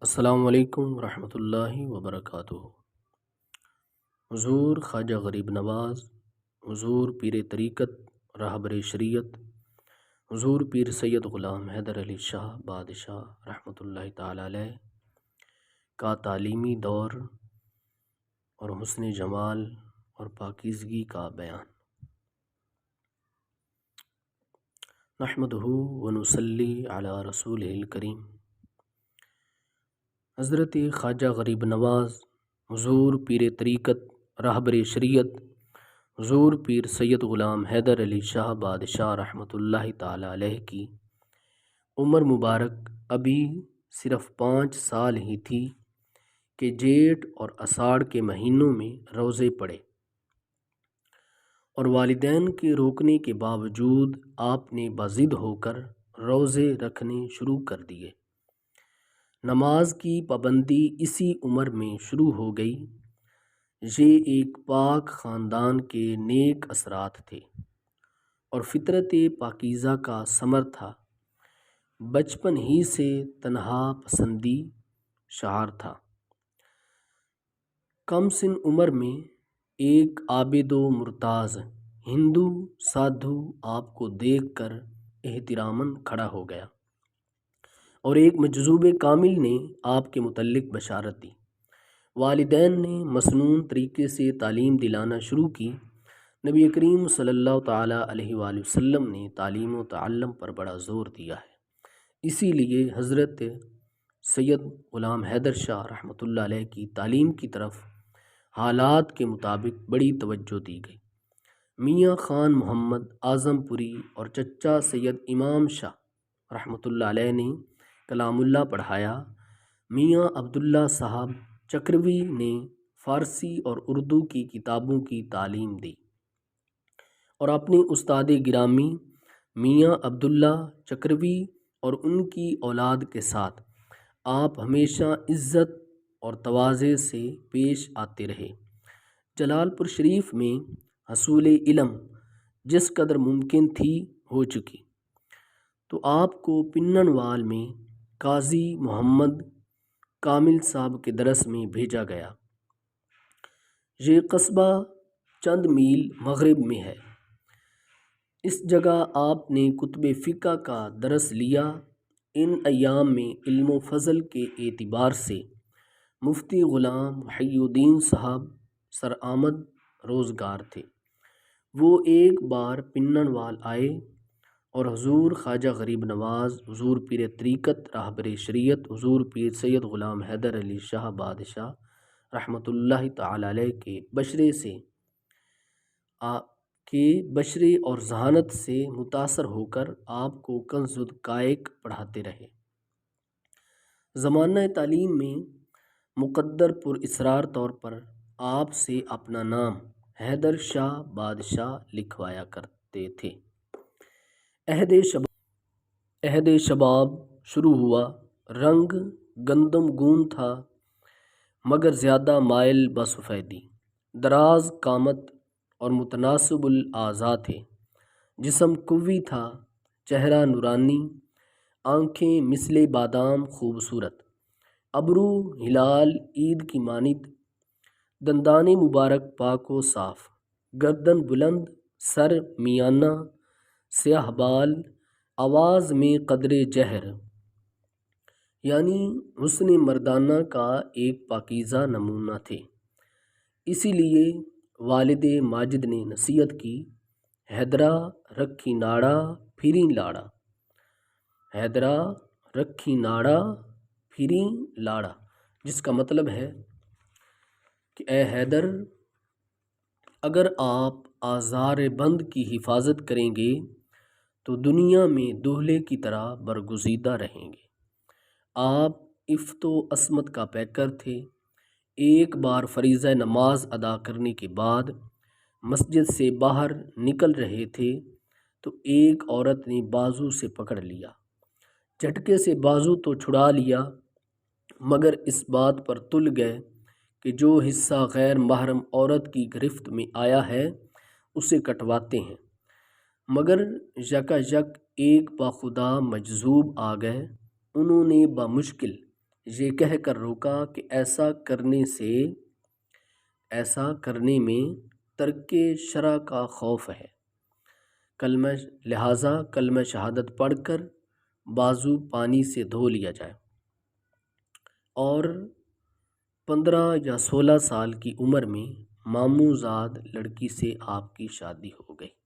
السلام علیکم ورحمۃ اللہ وبرکاتہ۔ حضور خواجہ غریب نواز، حضور پیر طریقت راہبر شریعت، حضور پیر سید غلام حیدر علی شاہ بادشاہ رحمۃ اللہ تعالی علیہ کا تعلیمی دور اور حسن جمال اور پاکیزگی کا بیان۔ نحمدہ ونصلی علی رسولہ الکریم۔ حضرت خواجہ غریب نواز، حضور پیر طریقت راہبر شریعت، حضور پیر سید غلام حیدر علی شاہ بادشاہ رحمۃ اللہ تعالی علیہ کی عمر مبارک ابھی صرف 5 سال ہی تھی کہ جیٹھ اور اساڑھ کے مہینوں میں روزے پڑے، اور والدین کے روکنے کے باوجود آپ نے باضد ہو کر روزے رکھنے شروع کر دیے۔ نماز کی پابندی اسی عمر میں شروع ہو گئی۔ یہ ایک پاک خاندان کے نیک اثرات تھے اور فطرت پاکیزہ کا ثمر تھا۔ بچپن ہی سے تنہا پسندی شعار تھا۔ کم سن عمر میں ایک عابد و مرتاض ہندو سادھو آپ کو دیکھ کر احتراماً کھڑا ہو گیا اور ایک مجذوب کامل نے آپ کے متعلق بشارت دی۔ والدین نے مسنون طریقے سے تعلیم دلانا شروع کی۔ نبی کریم صلی اللہ تعالیٰ علیہ وآلہ وسلم نے تعلیم و تعلم پر بڑا زور دیا ہے، اسی لیے حضرت سید غلام حیدر شاہ رحمۃ اللہ علیہ کی تعلیم کی طرف حالات کے مطابق بڑی توجہ دی گئی۔ میاں خان محمد اعظم پوری اور چچا سید امام شاہ رحمۃ اللہ علیہ نے کلام اللہ پڑھایا۔ میاں عبداللہ صاحب چکروی نے فارسی اور اردو کی کتابوں کی تعلیم دی، اور اپنے استاد گرامی میاں عبداللہ چکروی اور ان کی اولاد کے ساتھ آپ ہمیشہ عزت اور تواضع سے پیش آتے رہے۔ جلال پور شریف میں حصول علم جس قدر ممکن تھی ہو چکی، تو آپ کو پننوال میں قاضی محمد کامل صاحب کے درس میں بھیجا گیا۔ یہ قصبہ چند میل مغرب میں ہے۔ اس جگہ آپ نے کتب فقہ کا درس لیا۔ ان ایام میں علم و فضل کے اعتبار سے مفتی غلام محی الدین صاحب سرآمد روزگار تھے۔ وہ ایک بار پننوال آئے اور حضور خواجہ غریب نواز، حضور پیر طریقت راہبر شریعت، حضور پیر سید غلام حیدر علی شاہ بادشاہ رحمۃ اللہ تعالی علیہ کے بشرے اور ذہانت سے متاثر ہو کر آپ کو کنز الدقائق پڑھاتے رہے۔ زمانہ تعلیم میں مقدر پر اسرار طور پر آپ سے اپنا نام حیدر شاہ بادشاہ لکھوایا کرتے تھے۔ عہد شباب شروع ہوا۔ رنگ گندم گون تھا مگر زیادہ مائل بسفیدی، دراز قامت اور متناسب الاعضاء تھے۔ جسم قوی تھا، چہرہ نورانی، آنکھیں مثل بادام خوبصورت، ابرو ہلال عید کی مانند، دندان مبارک پاک و صاف، گردن بلند، سر میانہ، سیاہ بال، آواز میں قدر جہر، یعنی حسن مردانہ کا ایک پاکیزہ نمونہ تھے۔ اسی لیے والد ماجد نے نصیحت کی، حیدرا رکھی ناڑا پھریں لاڑا، حیدرا رکھی ناڑا پھریں لاڑا، جس کا مطلب ہے کہ اے حیدر، اگر آپ آزار بند کی حفاظت کریں گے تو دنیا میں دولہے کی طرح برگزیدہ رہیں گے۔ آپ عفت و عصمت کا پیکر تھے۔ ایک بار فریضہ نماز ادا کرنے کے بعد مسجد سے باہر نکل رہے تھے تو ایک عورت نے بازو سے پکڑ لیا۔ جھٹکے سے بازو تو چھڑا لیا مگر اس بات پر تل گئے کہ جو حصہ غیر محرم عورت کی گرفت میں آیا ہے اسے کٹواتے ہیں، مگر یکا یک ایک باخدا مجذوب آ گئے۔ انہوں نے بمشکل یہ کہہ کر روکا کہ ایسا کرنے میں ترک شرع کا خوف ہے، لہٰذا کلمہ شہادت پڑھ کر بازو پانی سے دھو لیا جائے۔ اور 15 یا 16 سال کی عمر میں ماموں زاد لڑکی سے آپ کی شادی ہو گئی۔